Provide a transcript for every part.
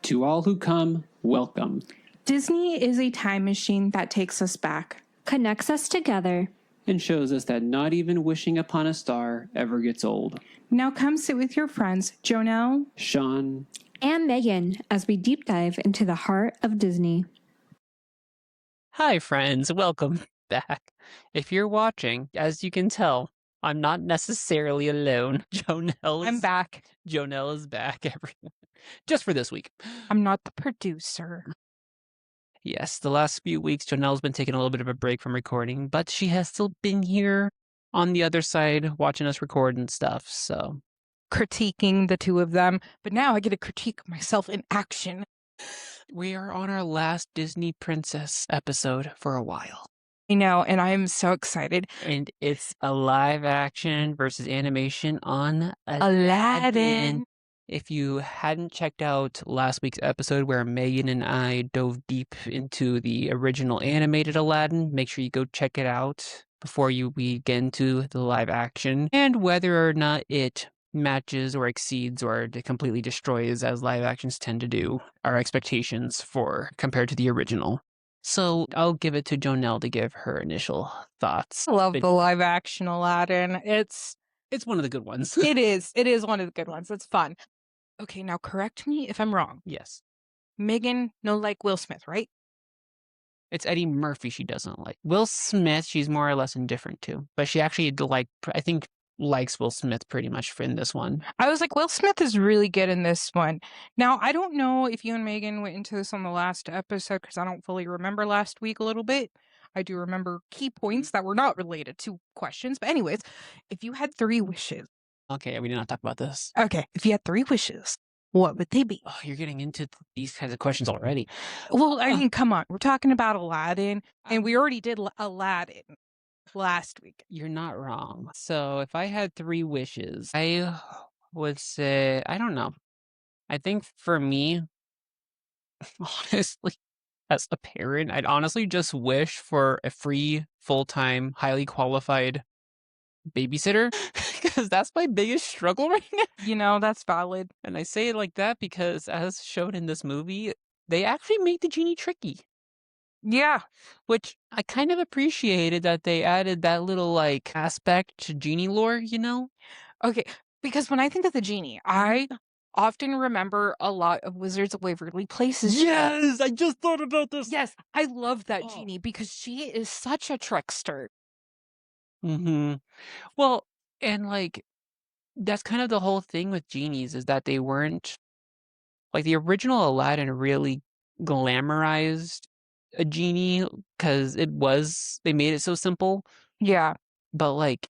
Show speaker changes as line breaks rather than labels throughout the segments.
To all who come, welcome.
Disney is a time machine that takes us back,
connects us together,
and shows us that not even wishing upon a star ever gets old.
Now come sit with your friends, Jonelle,
Sean,
and Megan as we deep dive into the heart of Disney.
Hi, friends. Welcome back. If you're watching, as you can tell, I'm not necessarily alone.
I'm back.
Jonelle is back, everyone. Just for this week.
I'm not the producer.
Yes, the last few weeks, Jonelle's been taking a little bit of a break from recording, but she has still been here on the other side watching us record and stuff, so.
Critiquing the two of them, but now I get to critique myself in action.
We are on our last Disney Princess episode for a while.
I know, and I am so excited.
And it's a live action versus animation on
Aladdin.
If you hadn't checked out last week's episode where Megan and I dove deep into the original animated Aladdin, make sure you go check it out before we get into the live action. And whether or not it matches or exceeds or completely destroys, as live actions tend to do, our expectations for compared to the original. So I'll give it to Jonelle to give her initial thoughts.
I love the live action Aladdin. It's
one of the good ones.
It is one of the good ones. It's fun. Okay, now correct me if I'm wrong.
Yes.
Megan, no like Will Smith, right?
It's Eddie Murphy she doesn't like. Will Smith, she's more or less indifferent to. But she actually, I think, likes Will Smith pretty much in this one.
I was like, Will Smith is really good in this one. Now, I don't know if you and Megan went into this on the last episode because I don't fully remember last week a little bit. I do remember key points that were not related to questions. But anyways, if you had 3 wishes.
Okay, we did not talk about this.
Okay, if you had 3 wishes, what would they be?
Oh, you're getting into these kinds of questions already.
Well, I mean, come on. We're talking about Aladdin, and we already did Aladdin last week.
You're not wrong. So if I had 3 wishes, I would say, I don't know. I think for me, honestly, as a parent, I'd honestly just wish for a free, full-time, highly qualified babysitter, because that's my biggest struggle right now.
You know, that's valid.
And I say it like that because, as shown in this movie, they actually made the genie tricky.
Yeah.
Which I kind of appreciated that they added that little, aspect to genie lore, you know?
Okay, because when I think of the genie, I often remember a lot of Wizards of Waverly Places.
Yes! I just thought about this!
Yes, I love that genie because she is such a trickster.
Mm-hmm. Well, and, that's kind of the whole thing with genies, is that they weren't... the original Aladdin really glamorized a genie because they made it so simple.
Yeah.
But,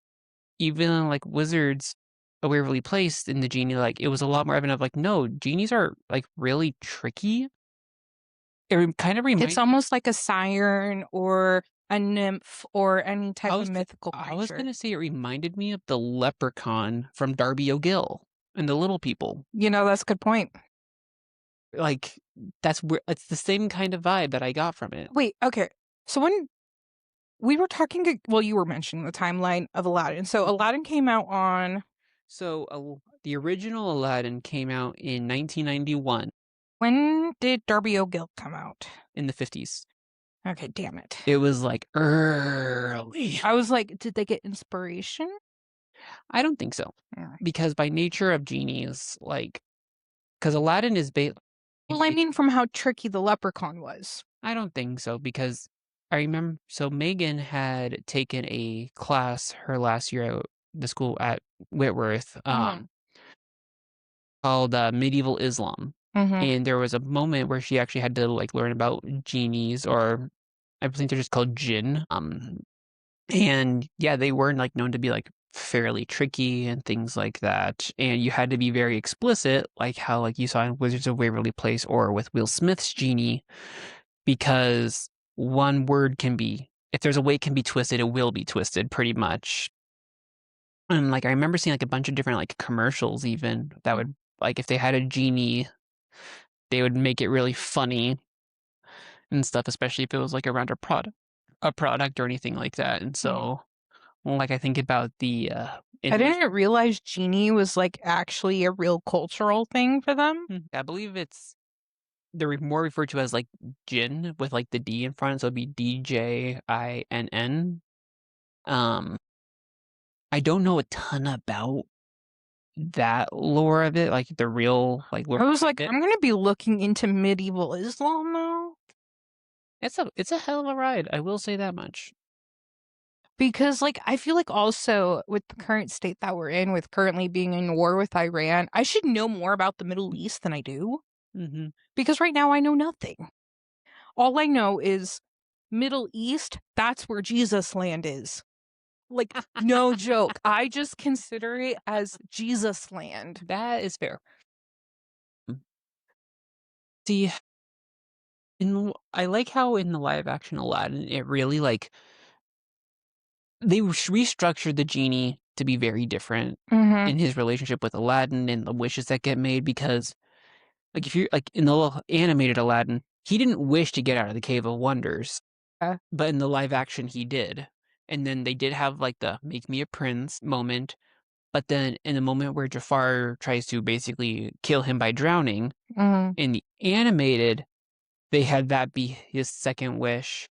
even, Wizards of Waverly Place in the genie, it was a lot more evident of, no, genies are, really tricky. It kind of reminds...
It's almost like a siren or a nymph or any type of mythical creature.
I was going to say it reminded me of the leprechaun from Darby O'Gill and the Little People.
You know, that's a good point.
That's where it's the same kind of vibe that I got from it.
Wait, okay. So when we were talking, well, you were mentioning the timeline of Aladdin. So Aladdin came out on...
So the original Aladdin came out in 1991.
When did Darby O'Gill come out?
In the 50s.
Okay, damn it.
It was early.
I was like, did they get inspiration?
I don't think so. Because by nature of genies, because Aladdin is
well, I mean, from how tricky the leprechaun was.
I don't think so, because I remember, so Megan had taken a class her last year at the school at Whitworth, called Medieval Islam. And there was a moment where she actually had to learn about genies, or I think they're just called jinn. And yeah, they were known to be fairly tricky and things like that. And you had to be very explicit, how you saw in Wizards of Waverly Place or with Will Smith's genie, because one word can be, if there's a way it can be twisted, it will be twisted pretty much. And I remember seeing a bunch of different commercials even that would if they had a genie, they would make it really funny and stuff, especially if it was around a product or anything like that. And so I think about the
I didn't realize Genie was actually a real cultural thing for them.
I believe it's they're more referred to as like Jinn with like the D in front, so it'd be DJINN. I don't know a ton about that lore of it, like the real like lore.
I was like, I'm gonna be looking into medieval Islam now.
It's a hell of a ride, I will say that much.
Because like I feel like also with the current state that we're in, with currently being in war with Iran, I should know more about the Middle East than I do.
Mm-hmm.
Because right now I know nothing. All I know is Middle East, that's where Jesus land is. Like, no joke. I just consider it as Jesus land.
That is fair. See, I like how in the live action Aladdin, it really like they restructured the genie to be very different in his relationship with Aladdin and the wishes that get made, because like if you're like in the animated Aladdin, he didn't wish to get out of the Cave of Wonders, but in the live action he did. And then they did have like the make me a prince moment, but then in the moment where Jafar tries to basically kill him by drowning, in the animated, they had that be his second wish,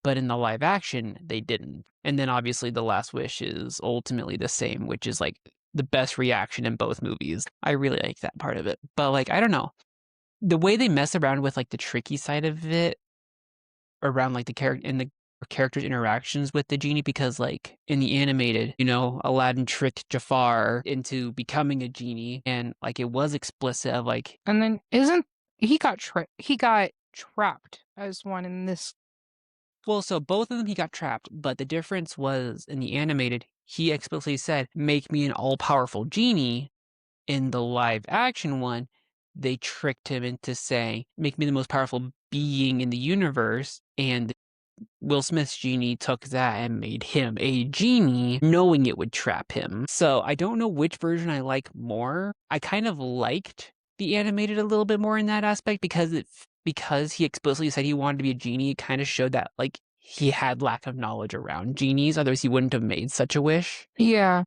but in the live action, they didn't. And then obviously the last wish is ultimately the same, which is like the best reaction in both movies. I really like that part of it. But like, I don't know. The way they mess around with like the tricky side of it around like the characters' interactions with the genie, because like in the animated, Aladdin tricked Jafar into becoming a genie, and like it was explicit of like,
and then he got trapped as one in this.
Well, so both of them he got trapped, but the difference was in the animated, he explicitly said, "Make me an all-powerful genie." In the live action one, they tricked him into saying, "Make me the most powerful being in the universe," and Will Smith's genie took that and made him a genie, knowing it would trap him. So I don't know which version I like more. I kind of liked the animated a little bit more in that aspect, because he explicitly said he wanted to be a genie. It kind of showed that like he had lack of knowledge around genies, otherwise he wouldn't have made such a wish.
Yeah.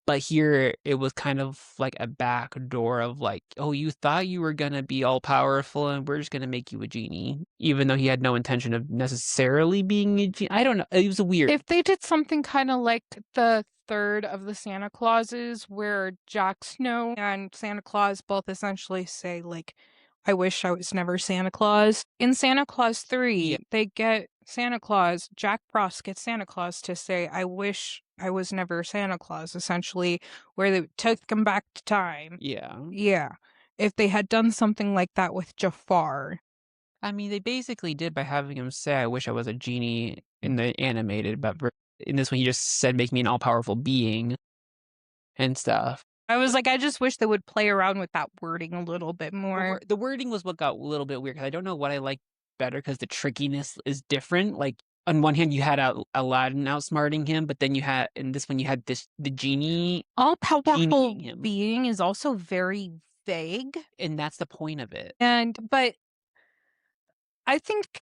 But here it was kind of like a back door of like, oh, you thought you were going to be all powerful and we're just going to make you a genie, even though he had no intention of necessarily being a genie. I don't know. It was weird.
If they did something kind of like the third of the Santa Clauses, where Jack Snow and Santa Claus both essentially say like, I wish I was never Santa Claus. In Santa Claus 3, they get Santa Claus, Jack Frost gets Santa Claus to say, I wish I was never Santa Claus, essentially, where they took him back to time.
Yeah.
Yeah. If they had done something like that with Jafar.
I mean, they basically did by having him say, I wish I was a genie in the animated, but in this one, he just said, make me an all-powerful being and stuff.
I was like, I just wish they would play around with that wording a little bit more.
The wording was what got a little bit weird, because I don't know what I like better, because the trickiness is different. Like, on one hand, you had Aladdin outsmarting him, but then in this one, you had the genie.
All-powerful being is also very vague.
And that's the point of it.
But I think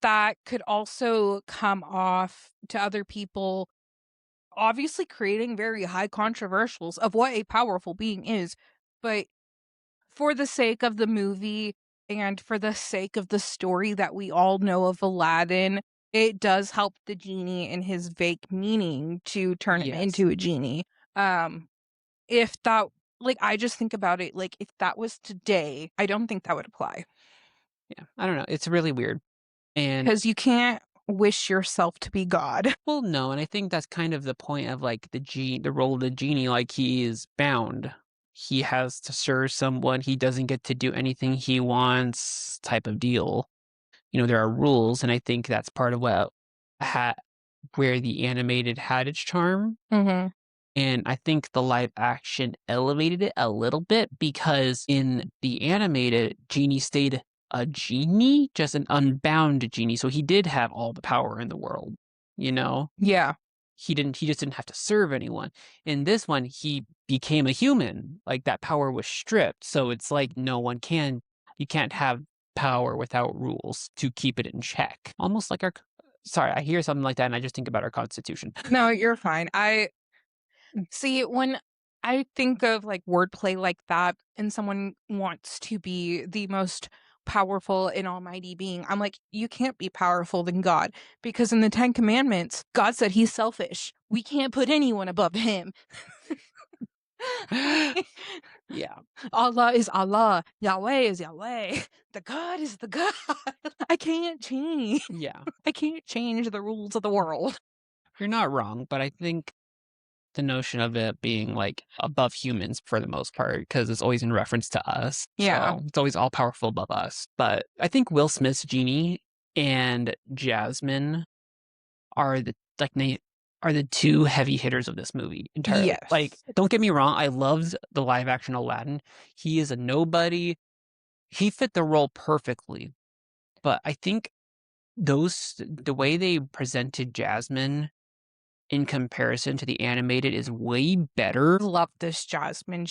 that could also come off to other people, obviously creating very high controversials of what a powerful being is. But for the sake of the movie and for the sake of the story that we all know of Aladdin, it does help the genie in his vague meaning to turn him into a genie. If that, like, I just think about it, like, if that was today, I don't think that would apply.
Yeah, I don't know. It's really weird. And
because you can't wish yourself to be God.
Well, no, and I think that's kind of the point of like the role of the genie. Like, he is bound. He has to serve someone. He doesn't get to do anything he wants, type of deal. There are rules, and I think that's part of where the animated had its charm.
Mm-hmm.
And I think the live action elevated it a little bit, because in the animated, Genie stayed a genie, just an unbound genie. So he did have all the power in the world,
Yeah.
He just didn't have to serve anyone. In this one, he became a human. Like, that power was stripped. So it's like you can't have power without rules to keep it in check. Almost like sorry, I hear something like that and I just think about our Constitution.
No, you're fine. See, when I think of like wordplay like that, and someone wants to be the most powerful and almighty being. I'm like, you can't be powerful than God, because in the Ten Commandments, God said he's selfish. We can't put anyone above him.
Yeah.
Allah is Allah. Yahweh is Yahweh. The God is the God. I can't change.
Yeah.
I can't change the rules of the world.
You're not wrong, but I think the notion of it being like above humans for the most part, because it's always in reference to us.
Yeah.
So it's always all powerful above us. But I think Will Smith's Genie and Jasmine are the two heavy hitters of this movie entirely.
Yes.
Like, don't get me wrong, I loved the live action Aladdin. He is a nobody. He fit the role perfectly. But I think the way they presented Jasmine in comparison to the animated is way better.
Love this Jasmine.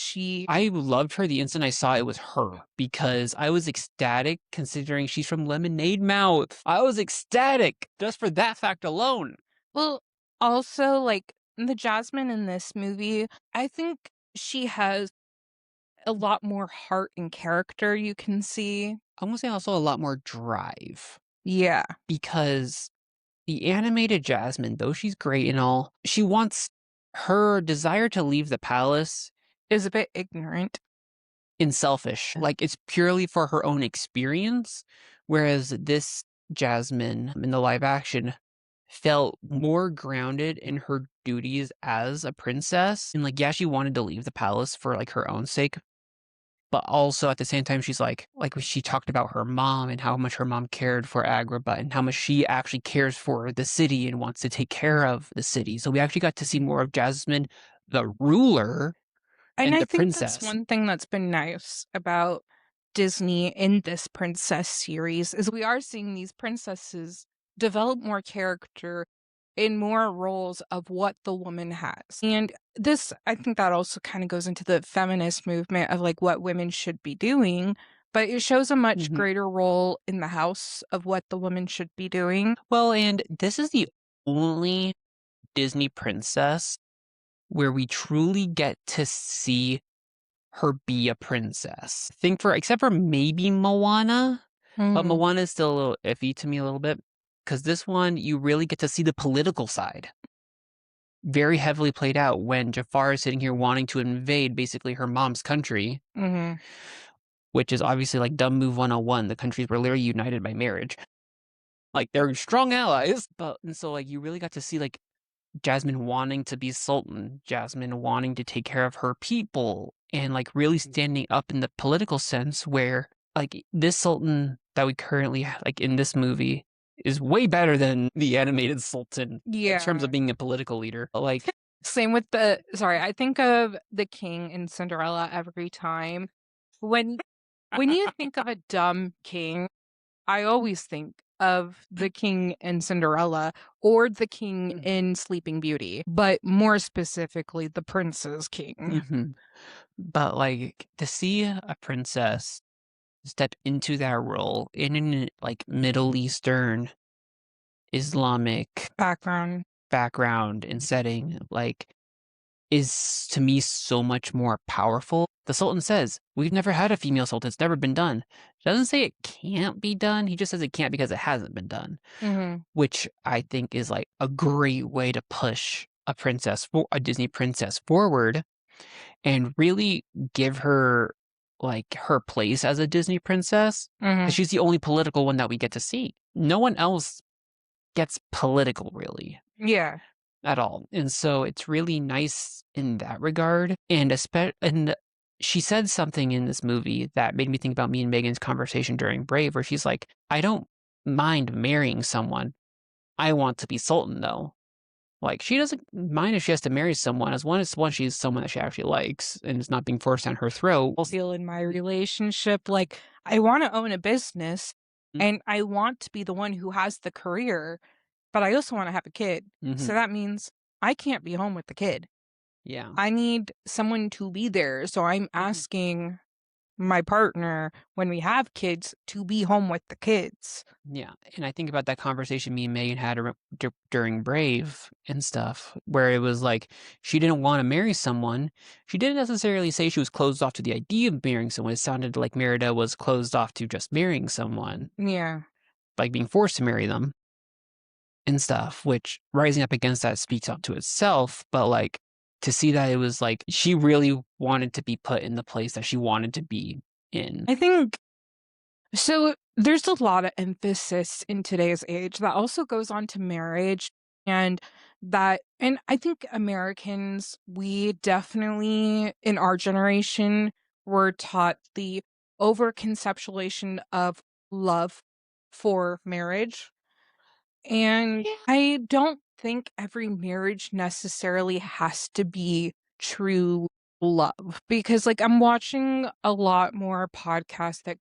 I loved her the instant I saw it was her, because I was ecstatic considering she's from Lemonade Mouth. I was ecstatic just for that fact alone.
Well, also, like, the Jasmine in this movie, I think she has a lot more heart and character you can see.
I'm gonna say also a lot more drive.
Yeah.
Because the animated Jasmine, though she's great and all, her desire to leave the palace
Is a bit ignorant.
and selfish. Like, it's purely for her own experience, whereas this Jasmine in the live action felt more grounded in her duties as a princess. And like, yeah, she wanted to leave the palace for like her own sake, but also at the same time, she's like she talked about her mom and how much her mom cared for Agrabah and how much she actually cares for the city and wants to take care of the city. So we actually got to see more of Jasmine, the ruler, and
I
the
think
princess.
that's one thing that's been nice about Disney in this princess series is we are seeing these princesses develop more character in more roles of what the woman has. And this, I think that also kind of goes into the feminist movement of like what women should be doing, but it shows a much greater role in the house of what the woman should be doing.
Well, and this is the only Disney princess where we truly get to see her be a princess. Except for maybe Moana, but Moana is still a little iffy to me a little bit, because this one, you really get to see the political side. Very heavily played out when Jafar is sitting here wanting to invade basically her mom's country, which is obviously like dumb move 101. The countries were literally united by marriage. Like, they're strong allies. And so like you really got to see like Jasmine wanting to be Sultan, Jasmine wanting to take care of her people, and like really standing up in the political sense, where like this Sultan that we currently like in this movie is way better than the animated Sultan in terms of being a political leader. Like,
same with I think of the king in Cinderella every time. When you think of a dumb king, I always think of the king in Cinderella or the king in Sleeping Beauty, but more specifically, the prince's king.
But like, to see a princess step into that role in an like Middle Eastern Islamic background and setting, like, is to me so much more powerful. The Sultan says, we've never had a female Sultan. It's never been done. He doesn't say it can't be done. He just says it can't because it hasn't been done, which I think is like a great way to push a Disney princess forward and really give her like her place as a Disney princess, because she's the only political one that we get to see. No one else gets political, really.
Yeah.
At all. And so it's really nice in that regard. And she said something in this movie that made me think about me and Megan's conversation during Brave, where she's like, I don't mind marrying someone. I want to be Sultan, though. Like, she doesn't mind if she has to marry someone, as long as she's someone that she actually likes and is not being forced down her throat.
I feel in my relationship, like, I want to own a business and I want to be the one who has the career, but I also want to have a kid. So that means I can't be home with the kid.
Yeah.
I need someone to be there. So I'm asking my partner when we have kids to be home with the kids.
Yeah, and I think about that conversation me and Megan had during Brave and stuff, where it was like she didn't want to marry someone. She didn't necessarily say she was closed off to the idea of marrying someone. It sounded like Merida was closed off to just marrying someone,
Yeah.
like being forced to marry them and stuff, which rising up against that speaks up to itself. But like to see that it was like she really wanted to be put in the place that she wanted to be in.
I think so. There's a lot of emphasis in today's age that also goes on to marriage, and I think Americans, we definitely in our generation were taught the over-conceptualization of love for marriage. And I don't think every marriage necessarily has to be true love, because like I'm watching a lot more podcasts that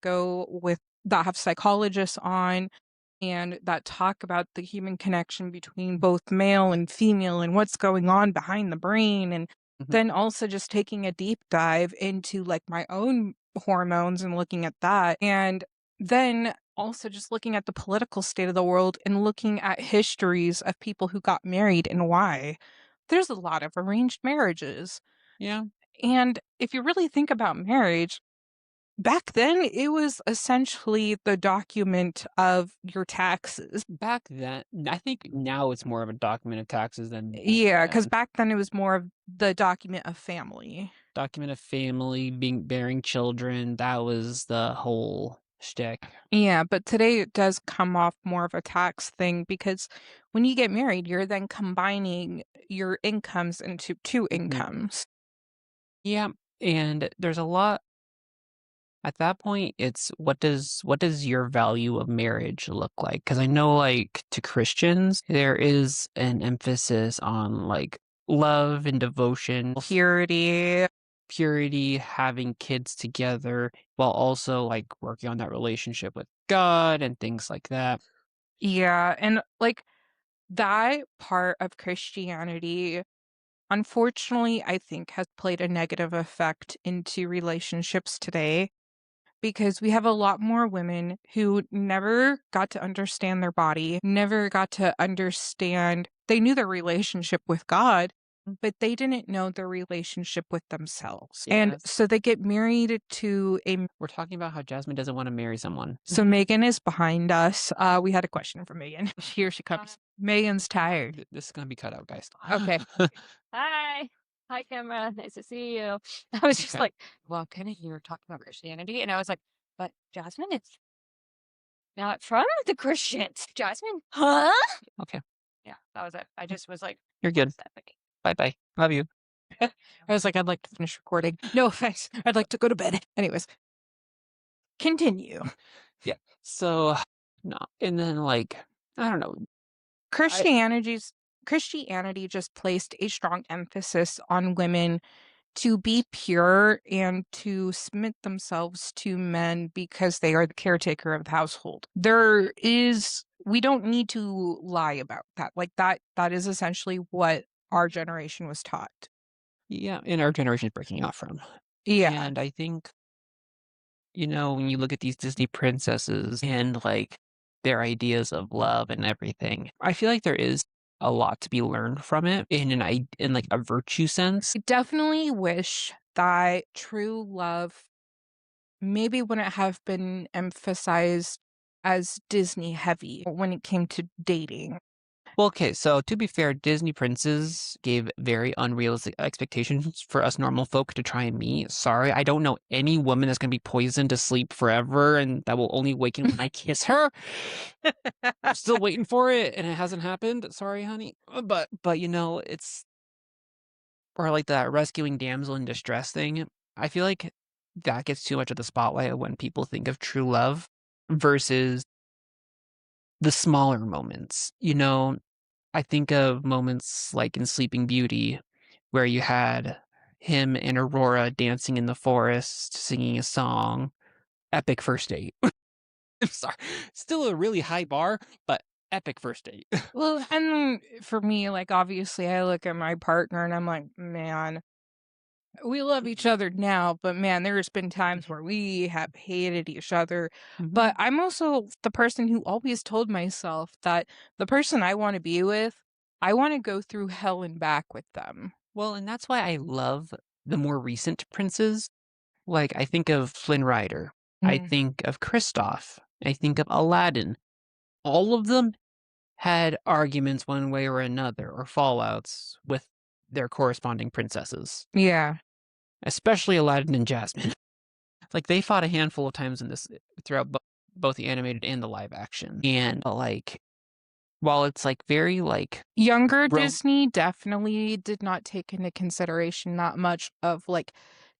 have psychologists on and that talk about the human connection between both male and female and what's going on behind the brain, and then also just taking a deep dive into like my own hormones and looking at that, and then also just looking at the political state of the world and looking at histories of people who got married and why. There's a lot of arranged marriages.
Yeah.
And if you really think about marriage, back then it was essentially the document of your taxes.
Back then, I think now it's more of a document of taxes than
Yeah, because back then it was more of the document of family.
Document of family, bearing children. That was the whole shtick.
Yeah, but today it does come off more of a tax thing, because when you get married, you're then combining your incomes into two incomes.
Yeah, and there's a lot. At that point, it's what does your value of marriage look like? Because I know, like, to Christians, there is an emphasis on like love and devotion, purity, having kids together, while also like working on that relationship with God and things like that.
Yeah, and like that part of Christianity, unfortunately, I think has played a negative effect into relationships today, because we have a lot more women who never got to understand their body, never got to understand. They knew their relationship with God, but they didn't know their relationship with themselves. And so they get married to a.
We're talking about how Jasmine doesn't want to marry someone.
So Megan is behind us. We had a question from Megan. Here she comes. Megan's tired.
This is going to be cut out, guys.
Okay.
Hi. Hi, Camera. Nice to see you. I was just like, well, kind of you were talking about Christianity. And I was like, but Jasmine is not from the Christians. Jasmine, huh?
Okay.
Yeah, that was it. I just was like,
You're good. Bye-bye. Love you.
I was like, I'd like to finish recording. No offense. I'd like to go to bed. Anyways. Continue.
Yeah. So, no. And then, like, I don't know.
Christianity just placed a strong emphasis on women to be pure and to submit themselves to men because they are the caretaker of the household. We don't need to lie about that. Like that is essentially what our generation was taught.
Yeah, and our generation is breaking off from.
Yeah.
And I think, when you look at these Disney princesses and like their ideas of love and everything, I feel like there is a lot to be learned from it in like a virtue sense.
I definitely wish that true love maybe wouldn't have been emphasized as Disney heavy when it came to dating.
Well, okay, so to be fair, Disney princes gave very unrealistic expectations for us normal folk to try and meet. Sorry, I don't know any woman that's going to be poisoned to sleep forever and that will only waken when I kiss her. I'm still waiting for it, and it hasn't happened. Sorry, honey. But it's... Or like that rescuing damsel in distress thing. I feel like that gets too much of the spotlight when people think of true love versus the smaller moments. I think of moments like in Sleeping Beauty where you had him and Aurora dancing in the forest, singing a song. Epic first date. I'm sorry. Still a really high bar, but epic first date.
Well, and for me, like, obviously I look at my partner and I'm like, man, We love each other now, but man, there's been times where we have hated each other.
Mhm.
But I'm also the person who always told myself that the person I want to be with, I want to go through hell and back with them.
Well, and that's why I love the more recent princes. Like, I think of Flynn Rider. I think of Kristoff. I think of Aladdin. All of them had arguments one way or another, or fallouts with their corresponding princesses.
Yeah.
Especially Aladdin and Jasmine. Like, they fought a handful of times in this throughout both the animated and the live action. And, like, while it's, like, very, like...
Younger Disney definitely did not take into consideration that much of, like,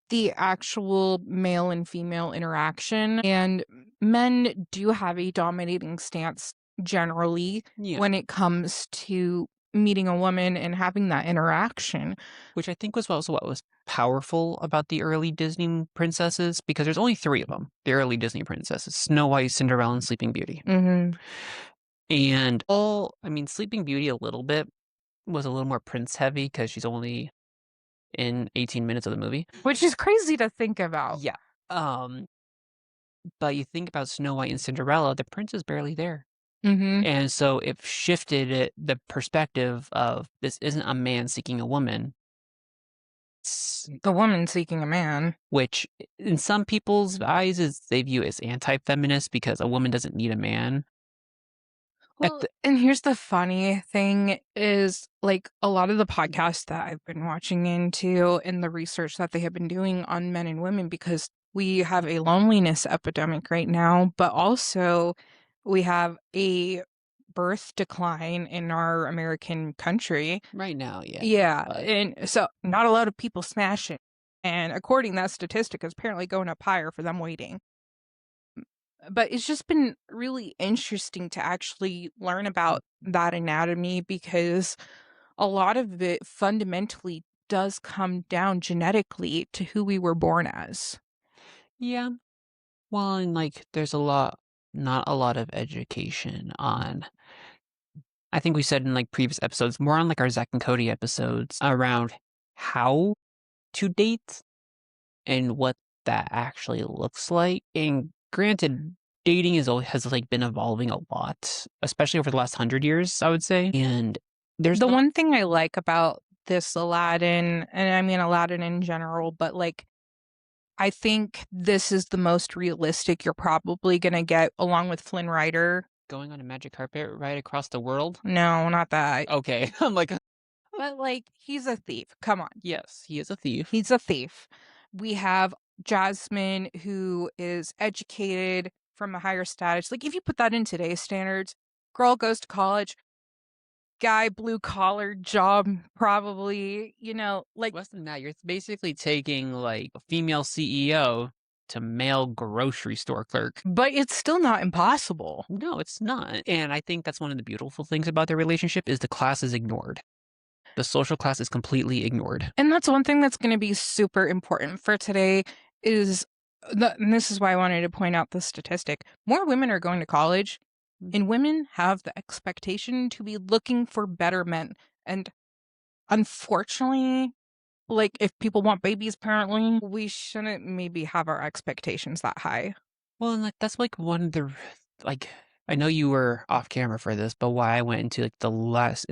the actual male and female interaction. And men do have a dominating stance generally when it comes to meeting a woman and having that interaction.
Which I think was also what was powerful about the early Disney princesses, because there's only 3 of them, the early Disney princesses: Snow White, Cinderella, and Sleeping Beauty. And Sleeping Beauty a little bit was a little more prince heavy because she's only in 18 minutes of the movie.
Which is crazy to think about.
Yeah. But you think about Snow White and Cinderella, the prince is barely there. And so it shifted the perspective of this isn't a man seeking a woman. It's
the woman seeking a man.
Which in some people's eyes they view as anti-feminist because a woman doesn't need a man.
Well, and here's the funny thing is, like, a lot of the podcasts that I've been watching into and the research that they have been doing on men and women, because we have a loneliness epidemic right now, but also we have a birth decline in our American country.
Right now, yeah.
Yeah, and so not a lot of people smashing. And according to that statistic, is apparently going up higher for them waiting. But it's just been really interesting to actually learn about that anatomy, because a lot of it fundamentally does come down genetically to who we were born as.
Yeah. Well, and like there's not a lot of education on, I think we said in like previous episodes, more on like our Zack and Cody episodes, around how to date and what that actually looks like. And granted, dating has like been evolving a lot, especially over the last 100 years, I would say. And there's
the one thing I like about this Aladdin, and I mean Aladdin in general, but like, I think this is the most realistic you're probably gonna get, along with Flynn Rider.
Going on a magic carpet right across the world?
No, not that.
Okay. I'm like...
But like, he's a thief. Come on.
Yes, he is a thief.
He's a thief. We have Jasmine, who is educated from a higher status. Like, if you put that in today's standards, girl goes to college, guy, blue collar job, probably, like...
Less than that, you're basically taking like a female CEO to male grocery store clerk.
But it's still not impossible.
No, it's not. And I think that's one of the beautiful things about their relationship is the class is ignored. The social class is completely ignored.
And that's one thing that's going to be super important for today is, and this is why I wanted to point out the statistic, more women are going to college, and women have the expectation to be looking for better men. And unfortunately, like, if people want babies, apparently, we shouldn't maybe have our expectations that high.
Well, and like that's like one of the, like, I know you were off camera for this, but why I went into like the last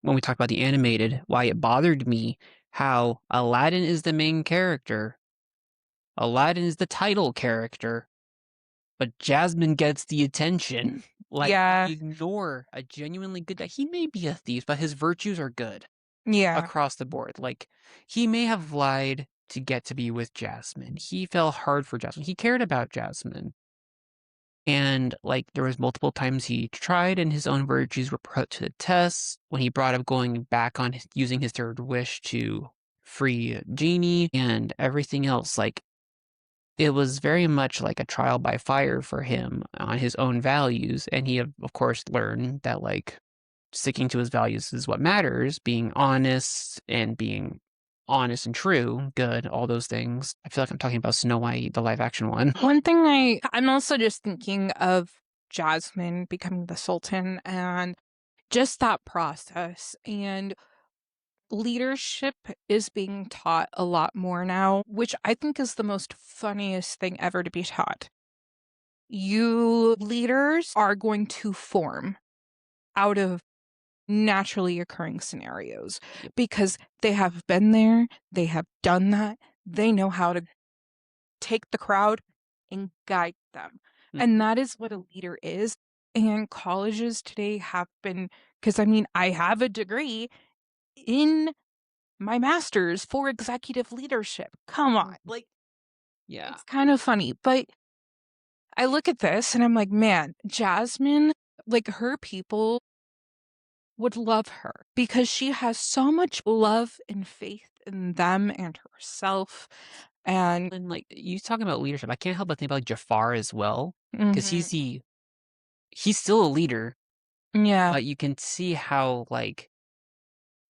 when we talked about the animated, why it bothered me how Aladdin is the main character, Aladdin is the title character, but Jasmine gets the attention. Like, ignore a genuinely good guy. He may be a thief, but his virtues are good.
Yeah.
Across the board. Like, he may have lied to get to be with Jasmine. He fell hard for Jasmine. He cared about Jasmine. And, like, there was multiple times he tried and his own virtues were put to the test when he brought up going back on using his third wish to free Genie and everything else. Like, it was very much like a trial by fire for him on his own values. And he, of course, learned that, like, sticking to his values is what matters, being honest and true, good, all those things. I feel like I'm talking about Snow White, the live action one.
One thing I'm also just thinking of Jasmine becoming the Sultan and just that process. And leadership is being taught a lot more now, which I think is the most funniest thing ever to be taught. You leaders are going to form out of naturally occurring scenarios because they have been there, they have done that, they know how to take the crowd and guide them. And that is what a leader is. And colleges today have been, because I mean, I have a degree in my master's for executive leadership. Come on. Like,
Yeah.
it's kind of funny. But I look at this and I'm like, man, Jasmine, like her people would love her because she has so much love and faith in them and herself. And
like you talking about leadership, I can't help but think about like Jafar as well, because he's still a leader, but you can see how like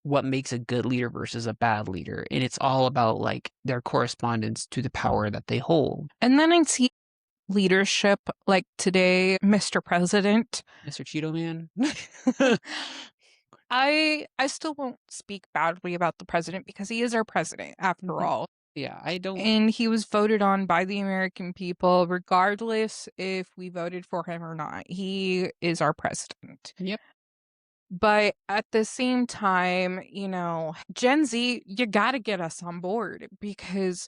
what makes a good leader versus a bad leader, and it's all about like their correspondence to the power that they hold.
And then I see leadership like today, Mr. President,
Mr. Cheeto Man.
I still won't speak badly about the president because he is our president after all.
Yeah, I don't.
And he was voted on by the American people, regardless if we voted for him or not. He is our president.
Yep.
But at the same time, you know, Gen Z, you got to get us on board because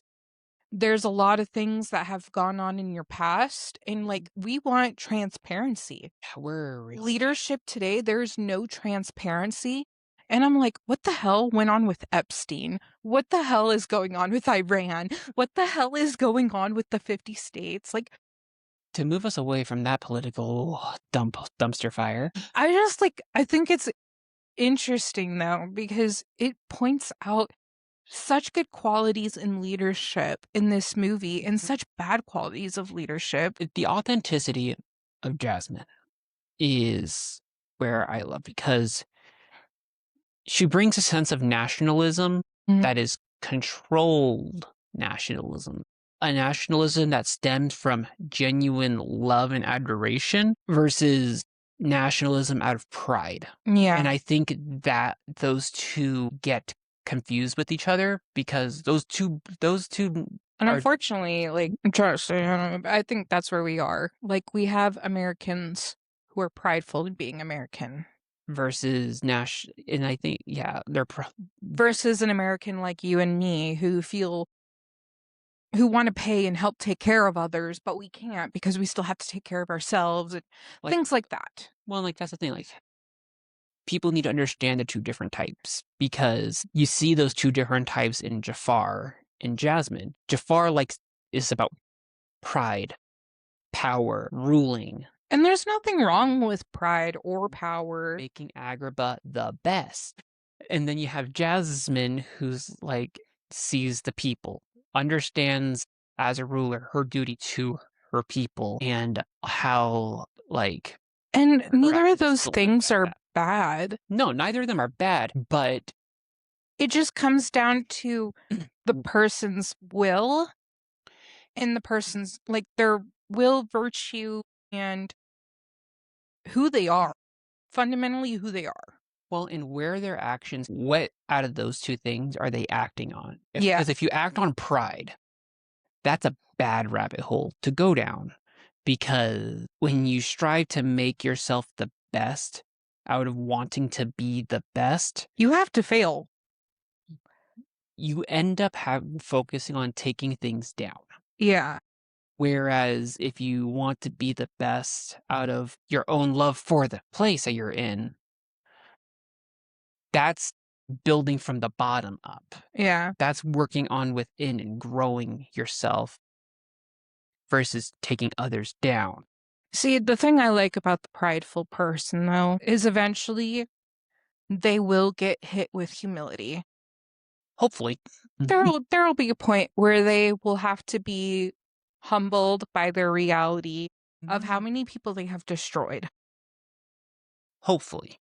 there's a lot of things that have gone on in your past. And like, we want transparency. Leadership today, there's no transparency. And I'm like, what the hell went on with Epstein? What the hell is going on with Iran? What the hell is going on with the 50 states? Like,
to move us away from that political dumpster fire.
I think it's interesting though, because it points out such good qualities in leadership in this movie and such bad qualities of leadership.
The authenticity of Jasmine is where I love, because she brings a sense of nationalism that is controlled nationalism, a nationalism that stems from genuine love and adoration versus nationalism out of pride.
Yeah.
And I think that those two get confused with each other because those two
and unfortunately, like, I think that's where we are. Like, we have Americans who are prideful in being American.
Versus and I think, yeah, they're
versus an American like you and me who want to pay and help take care of others, but we can't because we still have to take care of ourselves and like, things like that.
Well, like, that's the thing. Like, people need to understand the two different types because you see those two different types in Jafar and Jasmine. Jafar is about pride, power, ruling.
And there's nothing wrong with pride or power.
Making Agrabah the best. And then you have Jasmine, who's like, sees the people, understands as a ruler her duty to her people, and how, like...
And neither of those things are bad.
No, neither of them are bad, but...
It just comes down to the person's will and the person's, like, their will, virtue, and who they are. Fundamentally who they are.
Well, and where their actions, what out of those two things are they acting on?
Yeah.
Because if you act on pride, that's a bad rabbit hole to go down. Because when you strive to make yourself the best out of wanting to be the best,
you have to fail.
You end up focusing on taking things down.
Yeah.
Whereas if you want to be the best out of your own love for the place that you're in, that's building from the bottom up.
Yeah.
That's working on within and growing yourself versus taking others down.
See, the thing I like about the prideful person, though, is eventually they will get hit with humility.
Hopefully.
There'll be a point where they will have to be humbled by their reality of how many people they have destroyed.
Hopefully.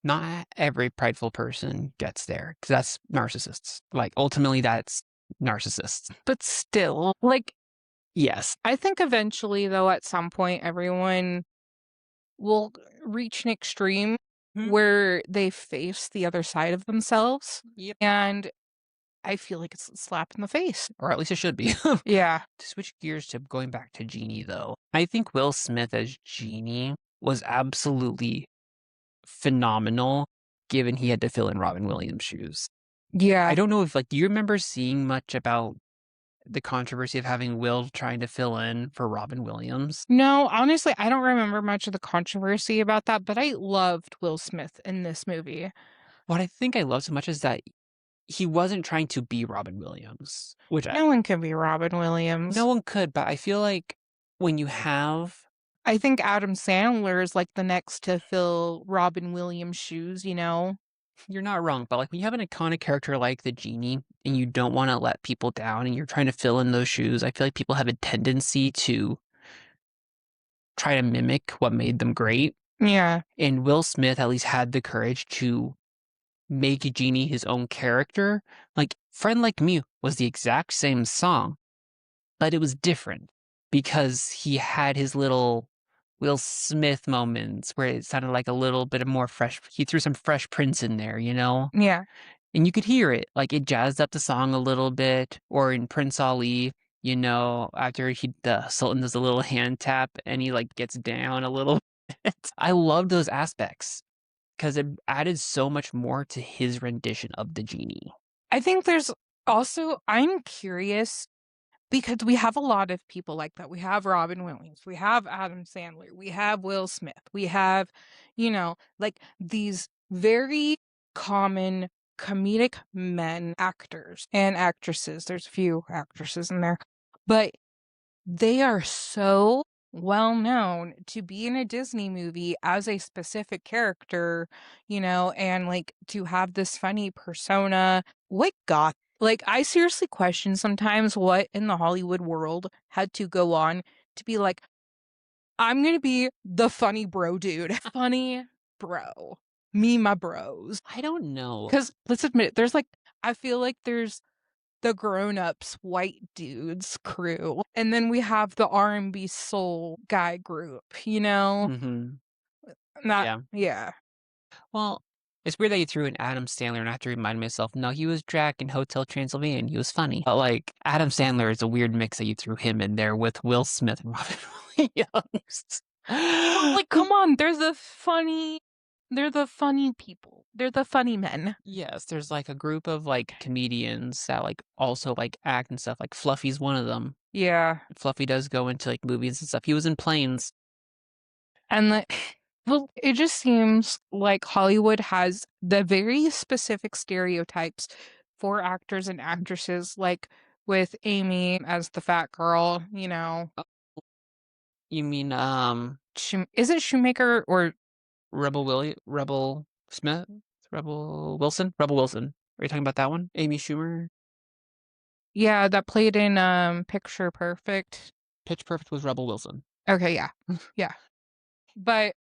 Not every prideful person gets there, because that's narcissists. Like, ultimately, that's narcissists.
But still, like...
Yes.
I think eventually, though, at some point, everyone will reach an extreme where they face the other side of themselves.
Yep.
And I feel like it's a slap in the face.
Or at least it should be.
Yeah.
To switch gears to going back to Genie, though, I think Will Smith as Genie was absolutely phenomenal, given he had to fill in Robin Williams' shoes.
Yeah.
I don't know if, do you remember seeing much about the controversy of having Will trying to fill in for Robin Williams?
No, honestly, I don't remember much of the controversy about that, but I loved Will Smith in this movie.
What I think I love so much is that he wasn't trying to be Robin Williams, which
No one can be Robin Williams.
no one could, but I feel like when you have...
I think Adam Sandler is like the next to fill Robin Williams' shoes, you know?
You're not wrong, but when you have an iconic character like the Genie and you don't want to let people down and you're trying to fill in those shoes, I feel like people have a tendency to try to mimic what made them great.
Yeah.
And Will Smith at least had the courage to make Genie his own character. Like Friend Like Me was the exact same song, but it was different because he had his little Will Smith moments where it sounded like a little bit more fresh. He threw some Fresh Prince in there, you know?
Yeah.
And you could hear it. Like it jazzed up the song a little bit. Or in Prince Ali, you know, after the Sultan does a little hand tap and he gets down a little bit. I love those aspects because it added so much more to his rendition of the Genie.
I think there's also, I'm curious because we have a lot of people like that. We have Robin Williams, we have Adam Sandler, we have Will Smith, we have, these very common comedic men actors and actresses. There's a few actresses in there, but they are so well known to be in a Disney movie as a specific character, and to have this funny persona. What got I seriously question sometimes what in the Hollywood world had to go on to be like, I'm gonna be the funny bro dude. Funny bro. Me, my bros.
I don't know.
Because let's admit it, I feel like there's the grown-ups white dudes crew, and then we have the R&B soul guy group,
Mm-hmm.
Yeah.
Well, it's weird that you threw in Adam Sandler, and I have to remind myself, no, he was Jack in Hotel Transylvania, and he was funny. But Adam Sandler is a weird mix that you threw him in there with Will Smith and Robin Williams.
Well, come on, they're the funny people. They're the funny men.
Yes, there's a group of comedians that also act and stuff. Fluffy's one of them.
Yeah.
Fluffy does go into movies and stuff. He was in Planes.
And well, it just seems like Hollywood has the very specific stereotypes for actors and actresses, with Amy as the fat girl,
You mean
Is it Shoemaker or
Rebel Smith? Rebel Wilson? Rebel Wilson. Are you talking about that one? Amy Schumer?
Yeah, that played in Picture Perfect.
Pitch Perfect was Rebel Wilson.
Okay, yeah. Yeah. But,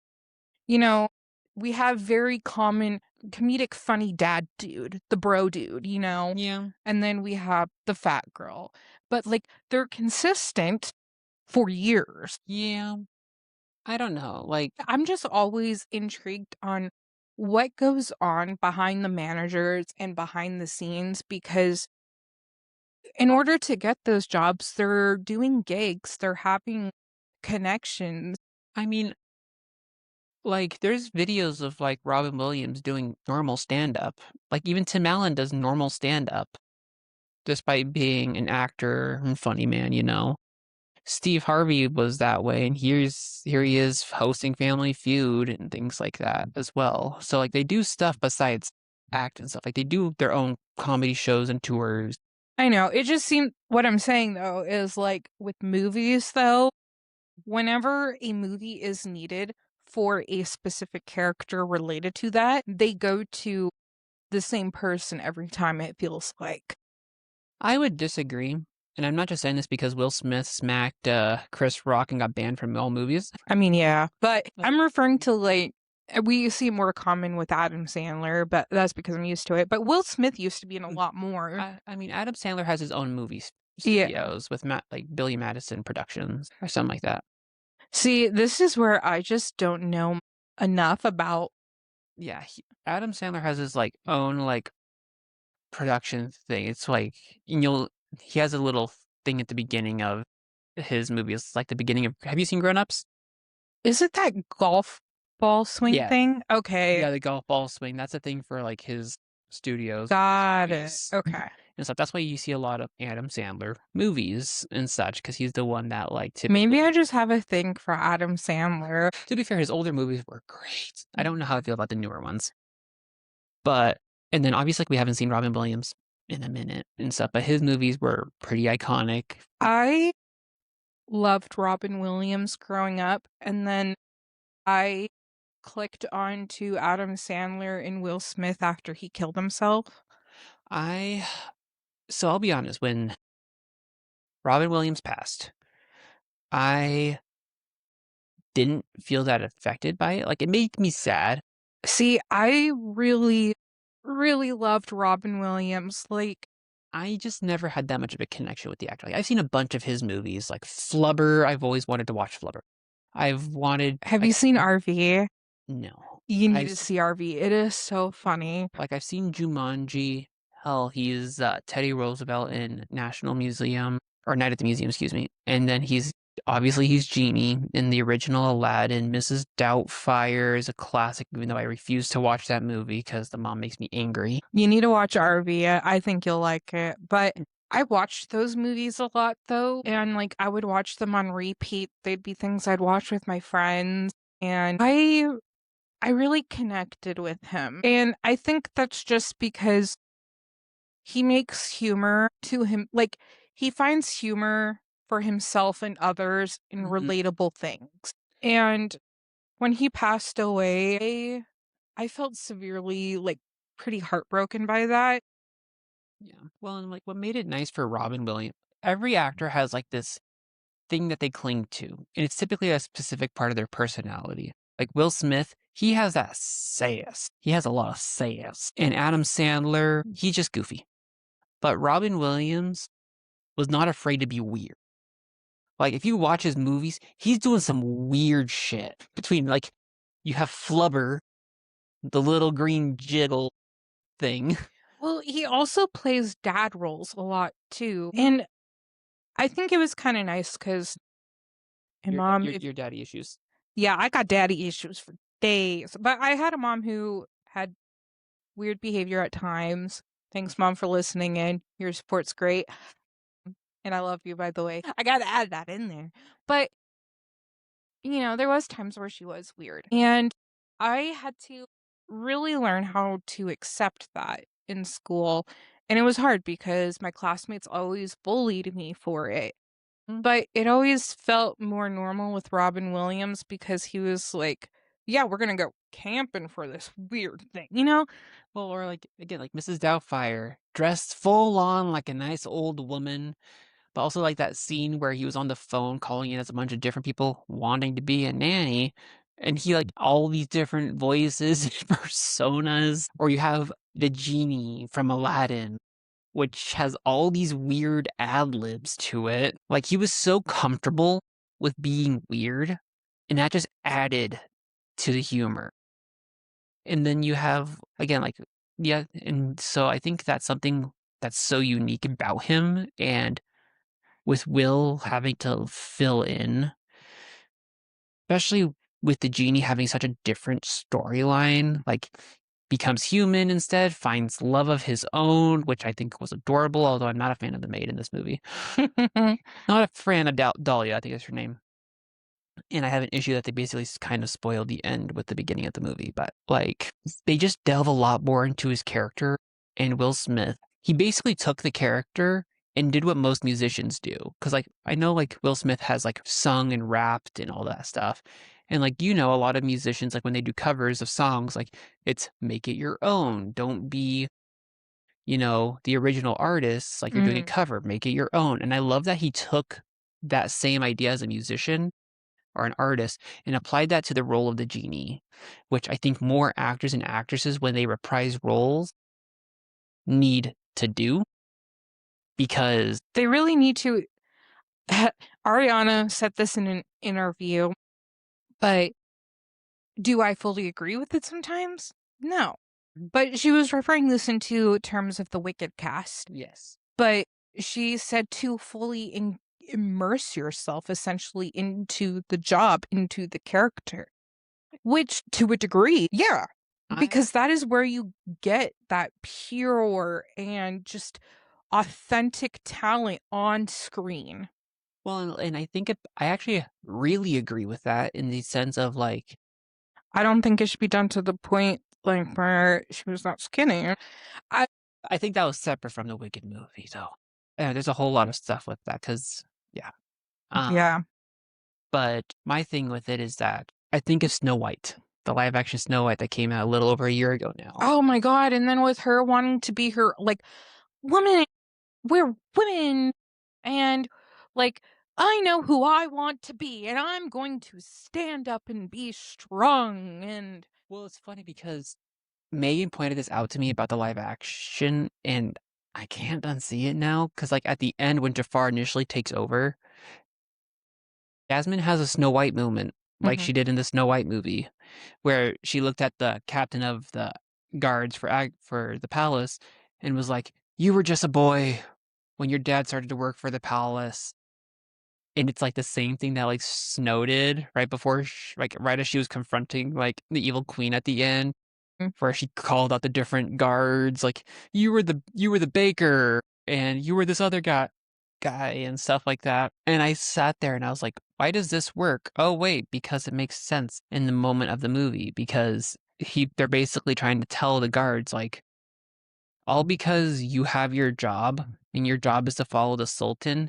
we have very common comedic funny dad dude, the bro dude,
Yeah.
And then we have the fat girl. But they're consistent for years.
Yeah. I don't know.
I'm just always intrigued on what goes on behind the managers and behind the scenes, because in order to get those jobs, they're doing gigs, they're having connections.
I mean, there's videos of Robin Williams doing normal stand-up. Even Tim Allen does normal stand-up, despite being an actor and funny man, Steve Harvey was that way, and here he is hosting Family Feud and things like that as well. So they do stuff besides act and stuff. They do their own comedy shows and tours.
I know. It just seemed, what I'm saying though is with movies though, whenever a movie is needed for a specific character related to that, they go to the same person every time, it feels like.
I would disagree. And I'm not just saying this because Will Smith smacked Chris Rock and got banned from all movies.
I mean, yeah. But I'm referring to we see more common with Adam Sandler, but that's because I'm used to it. But Will Smith used to be in a lot more.
I mean, Adam Sandler has his own movie studios with Billy Madison Productions or something like that.
See, this is where I just don't know enough about
Yeah, Adam Sandler has his like own like production thing. It's like he has a little thing at the beginning of his movie. It's like the beginning of. Have you seen Grown Ups?
Is it that golf ball swing
Yeah.
thing? Okay.
Yeah, the golf ball swing. That's a thing for like his studios.
Got it.
movies
Okay.
And stuff. That's why you see a lot of Adam Sandler movies and such, because he's the one that like
Maybe I just have a thing for Adam Sandler.
To be fair, his older movies were great. I don't know how I feel about the newer ones. But, and then obviously like, we haven't seen Robin Williams in a minute and stuff, but his movies were pretty iconic.
I loved Robin Williams growing up, and then I clicked on to Adam Sandler and Will Smith after he killed himself.
So I'll be honest, when Robin Williams passed, I didn't feel that affected by it. Like, it made me sad.
See, I really, really loved Robin Williams. Like,
I just never had that much of a connection with the actor. Like, I've seen a bunch of his movies, like Flubber. I've always wanted to watch Flubber.
Have you seen RV?
No.
You need to see RV. It is so funny.
Like, I've seen Jumanji. Hell, he's Teddy Roosevelt in National Museum, or Night at the Museum, excuse me. And then he's Genie in the original Aladdin. Mrs. Doubtfire is a classic, even though I refuse to watch that movie because the mom makes me angry.
You need to watch RV. I think you'll like it. But I watched those movies a lot, though. And, like, I would watch them on repeat. They'd be things I'd watch with my friends. And I really connected with him. And I think that's just because he makes humor to him. Like, he finds humor for himself and others in relatable things. And when he passed away, I felt severely, like, pretty heartbroken by that.
Yeah. Well, and like what made it nice for Robin Williams, every actor has like this thing that they cling to, and it's typically a specific part of their personality. Like Will Smith, he has that sass. He has a lot of sass. And Adam Sandler, he's just goofy. But Robin Williams was not afraid to be weird. Like, if you watch his movies, he's doing some weird shit. Between, like, you have Flubber, the little green jiggle thing.
Well, he also plays dad roles a lot, too. And I think it was kind of nice because
your daddy issues.
Yeah, I got daddy issues for days. But I had a mom who had weird behavior at times. Thanks, Mom, for listening in. Your support's great. And I love you, by the way. I got to add that in there. But, you know, there was times where she was weird. And I had to really learn how to accept that in school. And it was hard because my classmates always bullied me for it. But it always felt more normal with Robin Williams because he was like, yeah, we're going to go camping for this weird thing, you know?
Well, or like, again, like Mrs. Doubtfire, dressed full on like a nice old woman. But also like that scene where he was on the phone calling in as a bunch of different people wanting to be a nanny. And he like all these different voices and personas. Or you have the genie from Aladdin, which has all these weird ad libs to it. Like he was so comfortable with being weird, and that just added to the humor. And then you have, again, like, yeah, and so I think that's something that's so unique about him. And with Will having to fill in, especially with the genie having such a different storyline, like becomes human instead, finds love of his own, which I think was adorable, although I'm not a fan of the maid in this movie. Not a fan of Dahlia, I think is her name. And I have an issue that they basically kind of spoiled the end with the beginning of the movie, but like they just delve a lot more into his character. And Will Smith, he basically took the character and did what most musicians do. Because like I know like Will Smith has like sung and rapped and all that stuff. And like, you know, a lot of musicians, like when they do covers of songs, like it's make it your own. Don't be, you know, the original artist. Like you're doing a cover, make it your own. And I love that he took that same idea as a musician or an artist and applied that to the role of the genie, which I think more actors and actresses, when they reprise roles, need to do, because
they really need to. Ariana said this in an interview, but do I fully agree with it sometimes? No. But she was referring this into terms of the Wicked cast.
Yes.
But she said to fully immerse yourself essentially into the job, into the character. Which, to a degree, yeah. Because that is where you get that pure and just authentic talent on screen.
Well, and I think I actually really agree with that in the sense of like,
I don't think it should be done to the point like where she was not skinny.
I think that was separate from the Wicked movie, though. Yeah, there's a whole lot of stuff with that because, yeah.
Yeah.
But my thing with it is that I think of Snow White, the live action Snow White that came out a little over a year ago now.
Oh my God. And then with her wanting to be her, like, woman, we're women. And, like, I know who I want to be, and I'm going to stand up and be strong. And
well, it's funny because Megan pointed this out to me about the live action, and I can't unsee it now because, like, at the end when Jafar initially takes over, Jasmine has a Snow White moment, like she did in the Snow White movie, where she looked at the captain of the guards for the palace and was like, "You were just a boy when your dad started to work for the palace." And it's like the same thing that like Snow did right before, like right as she was confronting like the evil queen at the end, where she called out the different guards, like you were the baker and you were this other guy and stuff like that. And I sat there and I was like, why does this work? Oh wait, because it makes sense in the moment of the movie because they're basically trying to tell the guards like, all because you have your job and your job is to follow the Sultan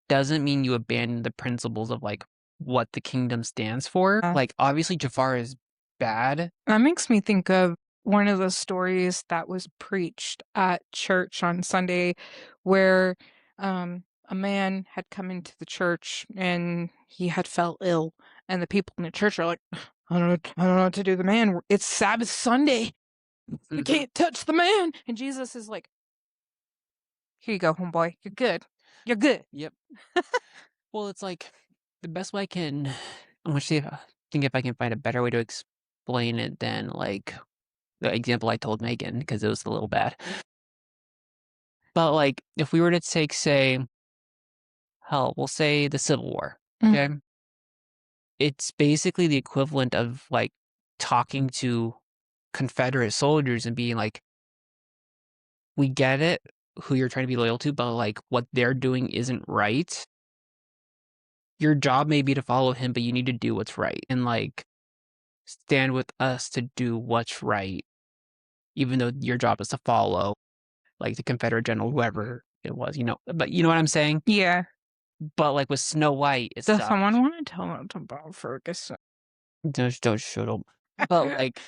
doesn't mean you abandon the principles of like what the kingdom stands for. Like obviously Jafar is bad.
That makes me think of one of the stories that was preached at church on Sunday where a man had come into the church and he had fell ill, and the people in the church are like, I don't know what to do. The man, it's Sabbath Sunday. We can't touch the man. And Jesus is like, here you go, homeboy. You're good. You're good.
Yep. Well, it's like the best way I'm gonna see think if I can find a better way to explain it than like the example I told Megan because it was a little bad. But like if we were to take, say, hell, we'll say the Civil War. Okay. It's basically the equivalent of like talking to Confederate soldiers and being like, we get it, who you're trying to be loyal to, but like what they're doing isn't right. Your job may be to follow him, but you need to do what's right and like stand with us to do what's right, even though your job is to follow like the Confederate general, whoever it was, but you know what I'm saying?
Yeah.
But like with Snow White, it's
Does someone want to tell them about Ferguson?
don't shut up. But like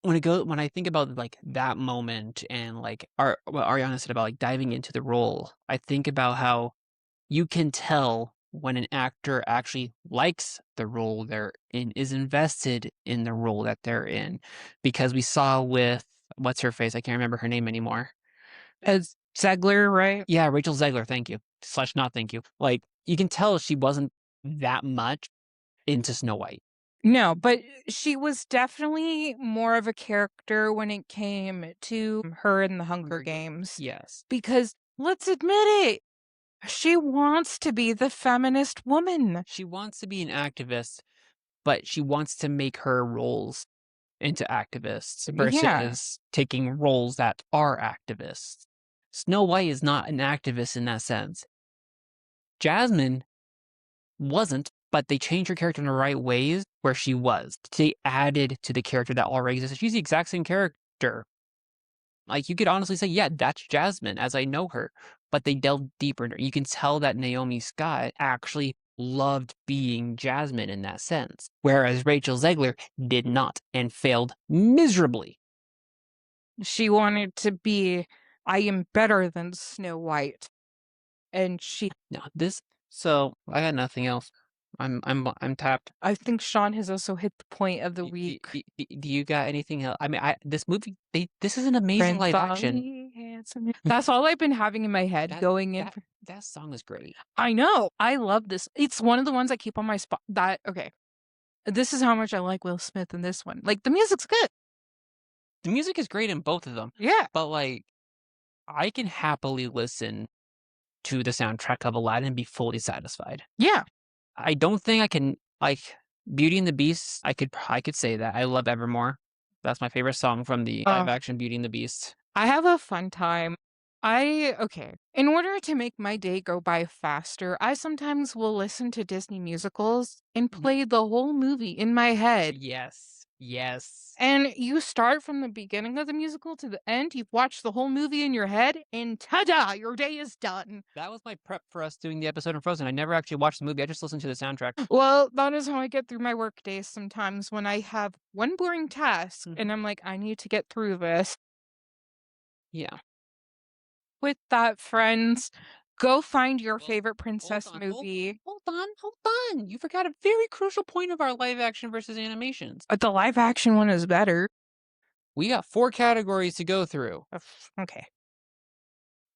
when I think about like that moment and like what Ariana said about like diving into the role, I think about how you can tell when an actor actually likes the role they're in, is invested in the role that they're in, because we saw with what's her face, I can't remember her name anymore.
As Zegler, right?
Yeah, Rachel Zegler, thank you. / not thank you. Like you can tell she wasn't that much into Snow White.
No, but she was definitely more of a character when it came to her in the Hunger Games.
Yes.
Because let's admit it, she wants to be the feminist woman.
She wants to be an activist, but she wants to make her roles into activists versus taking roles that are activists. Snow White is not an activist in that sense. Jasmine wasn't, but they changed her character in the right ways where she was. They added to the character that already existed. She's the exact same character. Like, you could honestly say, yeah, that's Jasmine as I know her, but they delved deeper into her. You can tell that Naomi Scott actually loved being Jasmine in that sense, whereas Rachel Zegler did not and failed miserably.
She wanted to be, I am better than Snow White. And she...
No, so I got nothing else. I'm tapped.
I think Sean has also hit the point of the week.
Do you got anything else? I mean, this movie, this is an amazing live action.
That's all I've been having in my head going in.
That song is great.
I know. I love this. It's one of the ones I keep on my spot. Okay. this is how much I like Will Smith in this one. Like, the music's good.
The music is great in both of them.
Yeah.
But, like, I can happily listen to the soundtrack of Aladdin and be fully satisfied.
Yeah.
I don't think I can, like, Beauty and the Beast, I could say that. I love Evermore. That's my favorite song from the live-action Beauty and the Beast.
I have a fun time. Okay. In order to make my day go by faster, I sometimes will listen to Disney musicals and play the whole movie in my head.
Yes. Yes.
And you start from the beginning of the musical to the end, you've watched the whole movie in your head, and ta-da, your day is done.
That was my prep for us doing the episode of Frozen. I never actually watched the movie. I just listened to the soundtrack.
Well, that is how I get through my work days sometimes when I have one boring task and I'm like, I need to get through this.
Yeah.
With that, friends, go find your favorite princess movie.
Hold on. You forgot a very crucial point of our live action versus animations.
The live action one is better.
We got 4 categories to go through.
Okay.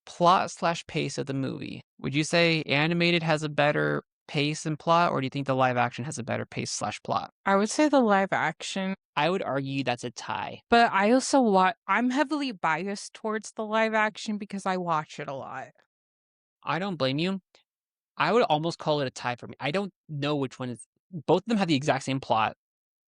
Plot/pace of the movie. Would you say animated has a better pace and plot, or do you think the live action has a better pace/plot?
I would say the live action.
I would argue that's a tie.
But I also I'm heavily biased towards the live action because I watch it a lot.
I don't blame you. I would almost call it a tie for me. I don't know which one is. Both of them have the exact same plot.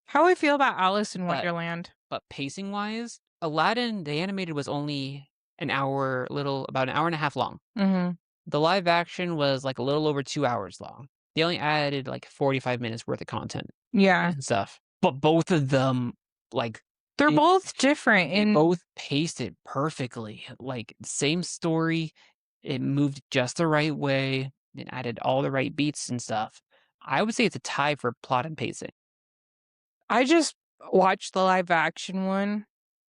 How I feel about Alice in Wonderland.
But pacing wise, Aladdin, the animated was only about an hour and a half long.
Mm-hmm.
The live action was like a little over 2 hours long. They only added like 45 minutes worth of content.
Yeah.
And stuff. But both of them, like,
they're both different.
They both paced it perfectly. Like, same story. It moved just the right way. It added all the right beats and stuff. I would say it's a tie for plot and pacing.
I just watched the live action one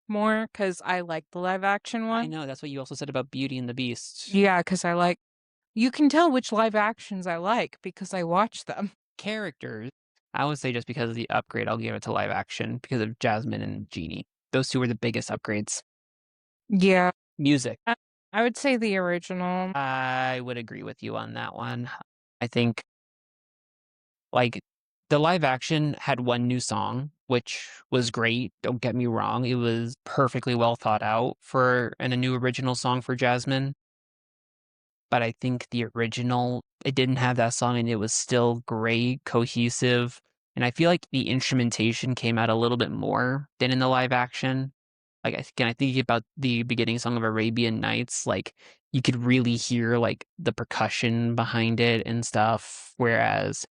more because I like the live action one.
I know, that's what you also said about Beauty and the Beast.
Yeah, because you can tell which live actions I like because I watch them.
Characters, I would say just because of the upgrade, I'll give it to live action because of Jasmine and Genie. Those two were the biggest upgrades.
Yeah.
Music.
I would say the original.
I would agree with you on that one. I think, like, the live action had one new song, which was great. Don't get me wrong. It was perfectly well thought out and a new original song for Jasmine. But I think the original, it didn't have that song and it was still great, cohesive. And I feel like the instrumentation came out a little bit more than in the live action. Like, I think about the beginning song of Arabian Nights, like, you could really hear, like, the percussion behind it and stuff, whereas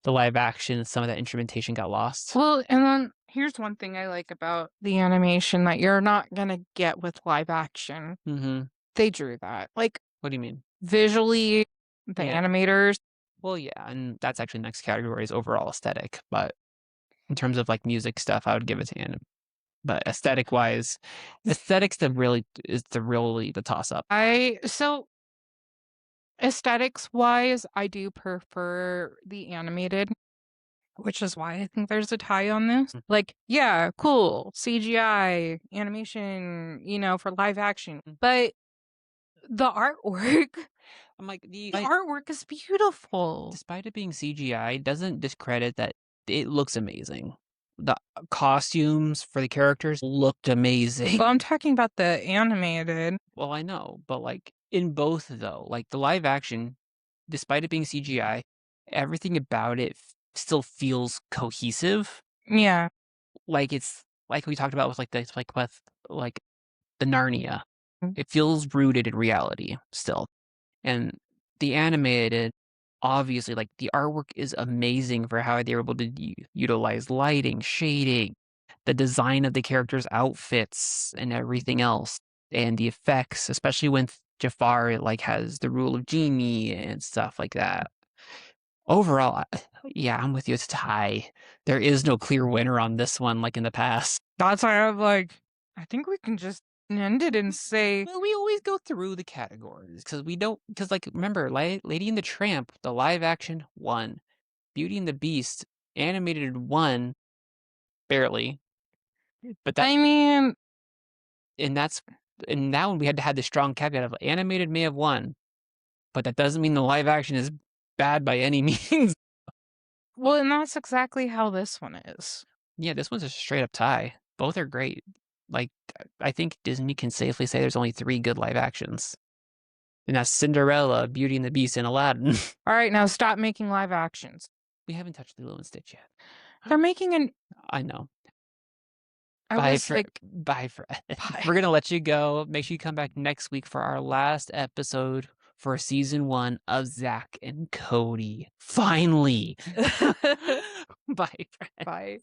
the live action, some of that instrumentation got lost.
Well, and then here's one thing I like about the animation that you're not gonna get with live action.
Mm-hmm.
They drew that. Like,
what do you mean?
Visually, the animators.
Well, yeah, and that's actually next category is overall aesthetic, but in terms of, like, music stuff, I would give it to anime. But aesthetics is the toss up.
Aesthetics wise, I do prefer the animated, which is why I think there's a tie on this. Like, yeah, cool, CGI, animation, for live action. But the artwork,
I'm like, the
artwork is beautiful.
Despite it being CGI, doesn't discredit that it looks amazing. The costumes for the characters looked amazing.
Well, I'm talking about the animated.
Well, I know, but, like, in both, though, like, the live action, despite it being CGI, everything about it still feels cohesive.
Yeah.
Like, it's like we talked about with, with the Narnia. It feels rooted in reality still. And the animated, obviously, like, the artwork is amazing for how they were able to utilize lighting, shading, the design of the characters' outfits, and everything else, and the effects, especially when Jafar, like, has the rule of Genie and stuff like that. Overall, yeah, I'm with you. It's a tie. There is no clear winner on this one, like in the past.
That's why I think we can just end it and say.
Well, we always go through the categories because like, remember, Lady and the Tramp, the live action won. Beauty and the Beast, animated won, barely. But that,
I mean,
and in that one we had to have the strong caveat of animated may have won, but that doesn't mean the live action is bad by any means.
Well, and that's exactly how this one is.
Yeah, this one's a straight up tie. Both are great. Like, I think Disney can safely say there's only 3 good live actions. And that's Cinderella, Beauty and the Beast, and Aladdin.
All right, now stop making live actions.
We haven't touched Lilo and Stitch yet.
They're making an.
I know.
Bye.
We're going to let you go. make sure you come back next week for our last episode for season 1 of Zach and Cody. Finally. Bye, Fred.
Bye.